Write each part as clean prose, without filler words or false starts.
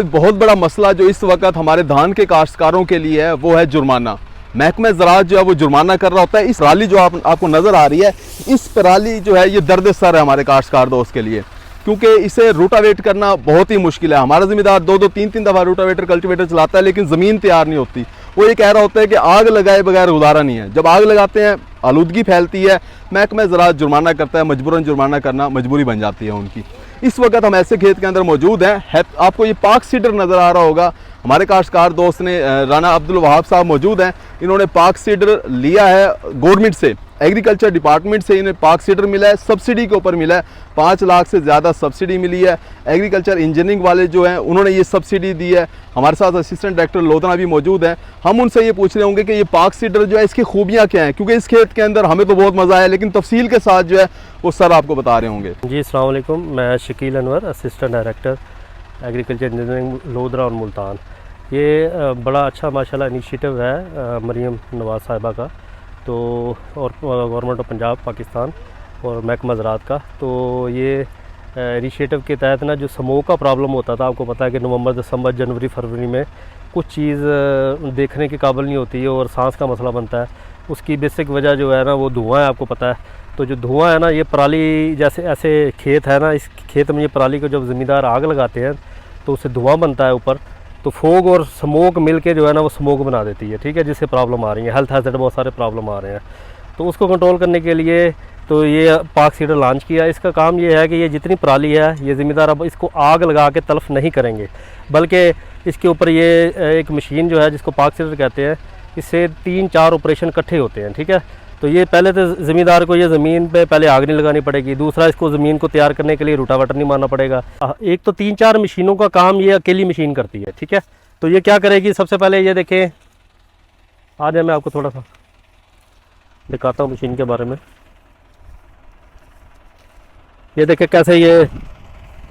बहुत बड़ा मसला जो इस वक्त हमारे धान के काश्तकारों के लिए है वो है जुर्माना। महकमा ज़राअत जो है वो जुर्माना कर रहा होता है। इस पराली जो आपको नज़र आ रही है, इस पराली जो है ये दर्द सर है हमारे काश्तकार दोस्त के लिए, क्योंकि इसे रूटावेट करना बहुत ही मुश्किल है। हमारा ज़मींदार 2-2, 3-3 दफ़ा रूटावेटर कल्टीवेटर चलाता है लेकिन ज़मीन तैयार नहीं होती। वो ये कह रहा होता है कि आग लगाए बगैर गुजारा नहीं है। जब आग लगाते हैं आलूदगी फैलती है, महकमा ज़राअत जुर्माना करता है, मजबूरन जुर्माना करना मजबूरी बन जाती है उनकी। इस वक्त हम ऐसे खेत के अंदर मौजूद हैं। आपको ये पाक सीडर नज़र आ रहा होगा। हमारे काश्तकार दोस्त ने राना अब्दुल वहाब साहब मौजूद हैं। इन्होंने पाक सीडर लिया है गवर्नमेंट से, एग्रीकल्चर डिपार्टमेंट से इन्हें पाक सीडर मिला है, सब्सिडी के ऊपर मिला है। 5 लाख से ज़्यादा सब्सिडी मिली है। एग्रीकल्चर इंजीनियरिंग वाले जो हैं उन्होंने ये सब्सिडी दी है। हमारे साथ असिस्टेंट डायरेक्टर लोधना भी मौजूद हैं। हम उनसे ये पूछ रहे होंगे कि ये पाक सीडर जो है इसकी खूबियाँ क्या हैं, क्योंकि इस खेत के अंदर हमें तो बहुत मज़ा आया लेकिन तफसील के साथ जो है वो सर आपको बता रहे होंगे। जी अस्सलाम वालेकुम, मैं Shakeel Anwar, assistant director agriculture engineering Lodhran और मुल्तान। ये बड़ा अच्छा माशाल्लाह इनिशिएटिव है मरीम नवाज़ साहिबा का, तो और गवर्नमेंट ऑफ पंजाब पाकिस्तान और महकमा ज़राअत का। तो ये इनिशिएटिव के तहत ना जो स्मोक का प्रॉब्लम होता था, आपको पता है कि नवंबर, दिसंबर, जनवरी, फरवरी में कुछ चीज़ देखने के काबिल नहीं होती है और सांस का मसला बनता है। उसकी बेसिक वजह जो है ना वो धुआं है, आपको पता है। तो जो धुआं है ना, ये पराली जैसे ऐसे खेत है ना, इस खेत में ये पराली को जब ज़मींदार आग लगाते हैं तो उससे धुआं बनता है ऊपर, तो फोग और स्मोक मिल के जो है ना वो स्मोक बना देती है, ठीक है, जिससे प्रॉब्लम आ रही है, हेल्थ हैज़र्ड बहुत सारे प्रॉब्लम आ रहे हैं। तो उसको कंट्रोल करने के लिए तो ये पाक सीडर लॉन्च किया। इसका काम ये है कि ये जितनी पराली है ये ज़मींदार अब इसको आग लगा के तलफ नहीं करेंगे, बल्कि इसके ऊपर ये एक मशीन जो है जिसको पाक सीडर कहते हैं, इससे 3-4 ऑपरेशन इकट्ठे होते हैं, ठीक है। तो ये पहले तो ज़मींदार को ये ज़मीन पे पहले आग नहीं लगानी पड़ेगी, दूसरा इसको ज़मीन को तैयार करने के लिए रूटावेटर नहीं मारना पड़ेगा। एक तो 3-4 मशीनों का काम ये अकेली मशीन करती है, ठीक है। तो ये क्या करेगी, सबसे पहले ये देखें, आज मैं आपको थोड़ा सा दिखाता हूँ मशीन के बारे में। ये देखें कैसे ये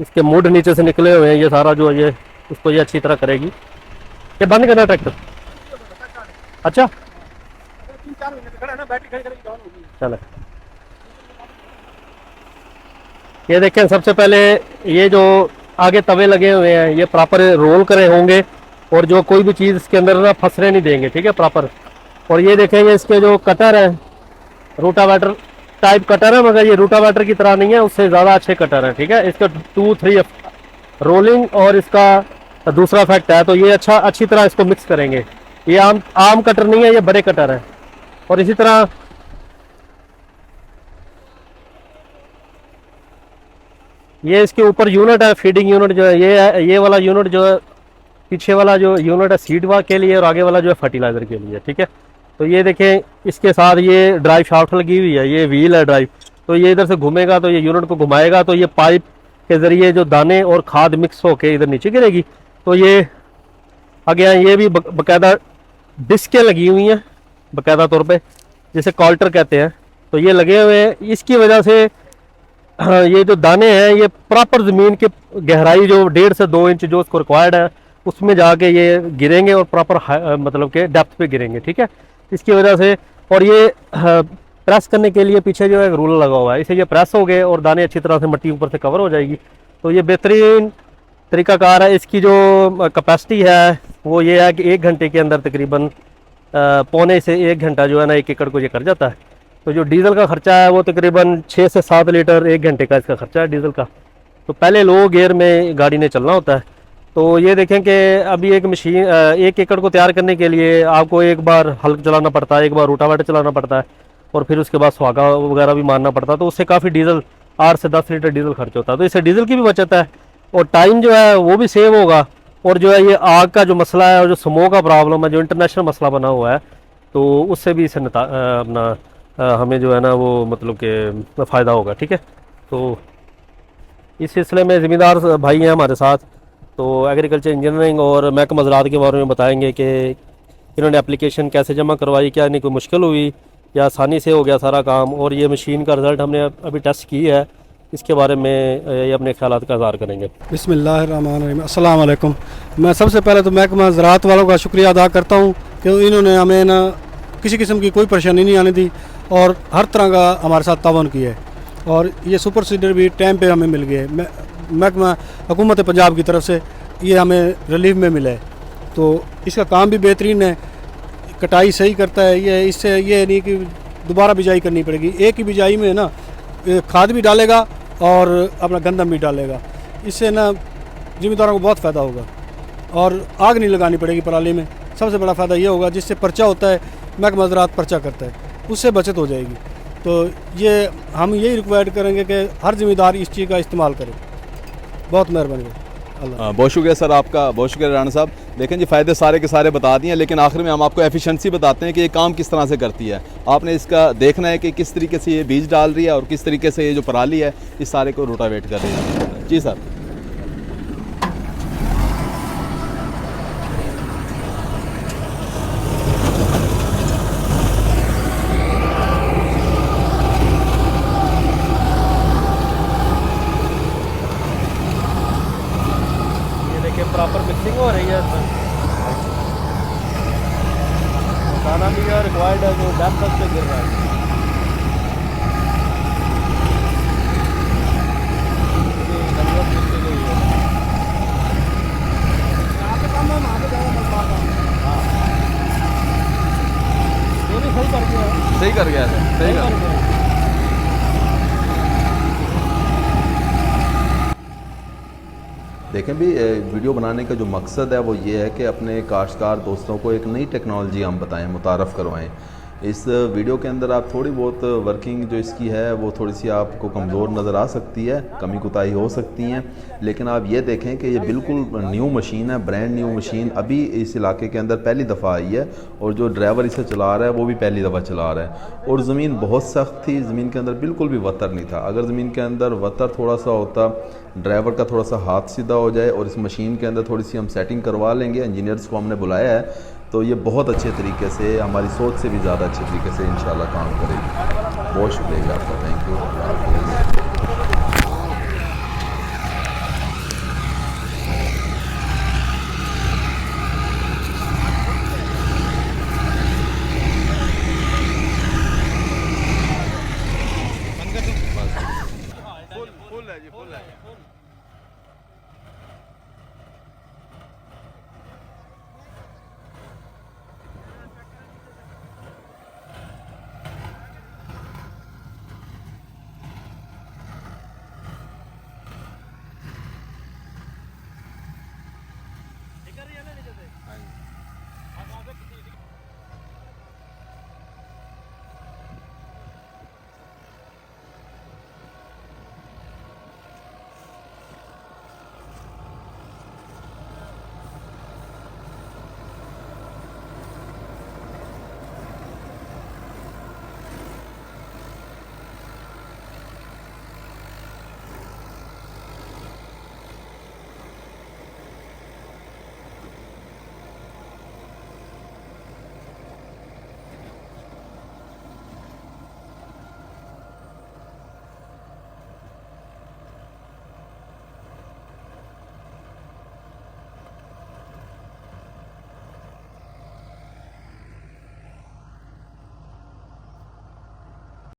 इसके मुड नीचे से निकले हुए हैं, ये सारा जो ये उसको ये अच्छी तरह करेगी। ये बंद करना ट्रैक्टर, अच्छा चलो। ये देखें, सबसे पहले ये जो आगे तवे लगे हुए हैं ये प्रॉपर रोल करे होंगे और जो कोई भी चीज़ इसके अंदर ना फंसने नहीं देंगे, ठीक है, प्रॉपर। और ये देखेंगे इसके जो कटर है, रूटावेटर टाइप कटर है, मगर ये रूटावेटर की तरह नहीं है, उससे ज़्यादा अच्छे कटर है, ठीक है। इसका 2-3 रोलिंग और इसका दूसरा इफेक्ट है। तो ये अच्छी तरह इसको मिक्स करेंगे। ये आम कटर नहीं है, ये बड़े कटर है। और इसी तरह ये इसके ऊपर यूनिट है, फीडिंग यूनिट जो है, ये वाला यूनिट जो है, पीछे वाला जो यूनिट है सीड के लिए और आगे वाला जो है फर्टिलाइजर के लिए, ठीक है। तो ये देखें, इसके साथ ये ड्राइव शाफ्ट लगी हुई है, ये व्हील है ड्राइव। तो ये इधर से घूमेगा तो ये यूनिट को घुमाएगा, तो ये पाइप के ज़रिए जो दाने और खाद मिक्स होके इधर नीचे गिरेगी। तो ये आगे ये भी बाकायदा डिस्कें लगी हुई हैं बाकायदा तौर पे, जिसे कॉल्टर कहते हैं। तो ये लगे हुए हैं, इसकी वजह से ये जो दाने हैं ये प्रॉपर ज़मीन की गहराई जो 1.5 से 2 इंच जो उसको रिक्वायर्ड है उसमें जाके ये गिरेंगे और प्रॉपर मतलब के डेप्थ पे गिरेंगे, ठीक है, इसकी वजह से। और ये प्रेस करने के लिए पीछे जो है रूलर लगा हुआ है, इसे ये प्रेस हो गए और दाने अच्छी तरह से मिट्टी ऊपर से कवर हो जाएगी। तो ये बेहतरीन तरीकाकार है। इसकी जो कैपेसिटी है वो ये है कि 1 घंटे के अंदर तकरीबन 1.25 से 1 घंटा जो है ना 1 एकड़ को ये कर जाता है। तो जो डीज़ल का ख़र्चा है वो तकरीबन 6 से 7 लीटर 1 घंटे का इसका ख़र्चा है डीज़ल का। तो पहले लो गियर में गाड़ी ने चलना होता है। तो ये देखें कि अभी एक मशीन 1 एकड़ को तैयार करने के लिए आपको एक बार हल चलाना पड़ता है, एक बार रूटावेटर चलाना पड़ता है और फिर उसके बाद सुहागा वगैरह भी मारना पड़ता है। तो उससे काफ़ी डीज़ल 8 से 10 लीटर डीज़ल खर्च होता है। तो इससे डीज़ल की भी बचत है और टाइम जो है वो भी सेव होगा। और जो है ये आग का जो मसला है और जो स्मोक का प्रॉब्लम है, जो इंटरनेशनल मसला बना हुआ है, तो उससे भी इससे अपना हमें जो है ना वो मतलब कि फ़ायदा होगा, ठीक है। तो इस सिलसिले में ज़मींदार भाई हैं हमारे साथ, तो एग्रीकल्चर इंजीनियरिंग और महकमा ज़राअत के बारे में बताएंगे कि इन्होंने एप्लीकेशन कैसे जमा करवाई, क्या नहीं कोई मुश्किल हुई या आसानी से हो गया सारा काम। और ये मशीन का रिज़ल्ट हमने अभी टेस्ट की है, इसके बारे में ये अपने ख्यालात का इज़हार करेंगे। बिस्मिल्लाहिर्रहमानिर्रहीम, अस्सलाम वालेकुम। मैं सबसे पहले तो महकमा ज़राअत वालों का शुक्रिया अदा करता हूँ कि इन्होंने हमें ना किसी किस्म की कोई परेशानी नहीं आने दी और हर तरह का हमारे साथ तावन किया है। और ये सुपर सीडर भी टाइम पे हमें मिल गए महकमा हुकूमत पंजाब की तरफ से। ये हमें रिलीफ में मिला है। तो इसका काम भी बेहतरीन है, कटाई सही करता है ये। इससे ये नहीं कि दोबारा बिजाई करनी पड़ेगी, एक ही बिजाई में ना खाद भी डालेगा और अपना गंदम भी डालेगा। इससे ना ज़िम्मेदारों को बहुत फ़ायदा होगा और आग नहीं लगानी पड़ेगी पराली में। सबसे बड़ा फ़ायदा ये होगा, जिससे पर्चा होता है, महकमा ज़राअत पर्चा करता है, उससे बचत हो जाएगी। तो ये हम यही रिक्वायर्ड करेंगे कि हर ज़िम्मेदार इस चीज़ का इस्तेमाल करे। बहुत मेहरबानी अल्लाह। बहुत शुक्रिया सर आपका, बहुत शुक्रिया राणा साहब। देखें जी, फ़ायदे सारे के सारे बता दिए, लेकिन आखिर में हम आपको एफिशिएंसी बताते हैं कि ये काम किस तरह से करती है। आपने इसका देखना है कि किस तरीके से ये बीज डाल रही है और किस तरीके से ये जो पराली है इस सारे को रोटावेट कर रही है। जी सर। प्रॉपर मिक्सिंग हो रही है इसमें। दाना भी रिक्वायर्ड है जो डेप्थ तक पे गिर रहा है। सही कर गया है, सही कर गया। देखें भी, वीडियो बनाने का जो मकसद है वो ये है कि अपने काश्तकार दोस्तों को एक नई टेक्नोलॉजी हम बताएं, मुतारफ़ करवाएं। इस वीडियो के अंदर आप थोड़ी बहुत वर्किंग जो इसकी है वो थोड़ी सी आपको कमज़ोर नज़र आ सकती है, कमी कुताही हो सकती हैं, लेकिन आप ये देखें कि ये बिल्कुल न्यू मशीन है, ब्रांड न्यू मशीन। अभी इस इलाके के अंदर पहली दफ़ा आई है और जो ड्राइवर इसे चला रहा है वो भी पहली दफ़ा चला रहा है। और ज़मीन बहुत सख्त थी, ज़मीन के अंदर बिल्कुल भी वतर नहीं था। अगर ज़मीन के अंदर वतर थोड़ा सा होता, ड्राइवर का थोड़ा सा हाथ सीधा हो जाए और इस मशीन के अंदर थोड़ी सी हम सेटिंग करवा लेंगे, इंजीनियर्स को हमने बुलाया है, तो ये बहुत अच्छे तरीके से, हमारी सोच से भी ज़्यादा अच्छे तरीके से इंशाल्लाह काम करेगी। बहुत शुक्रिया आपका, थैंक यू। फुल है जी, फुल है। निकल रही है ना नीचे से। हाँ जी।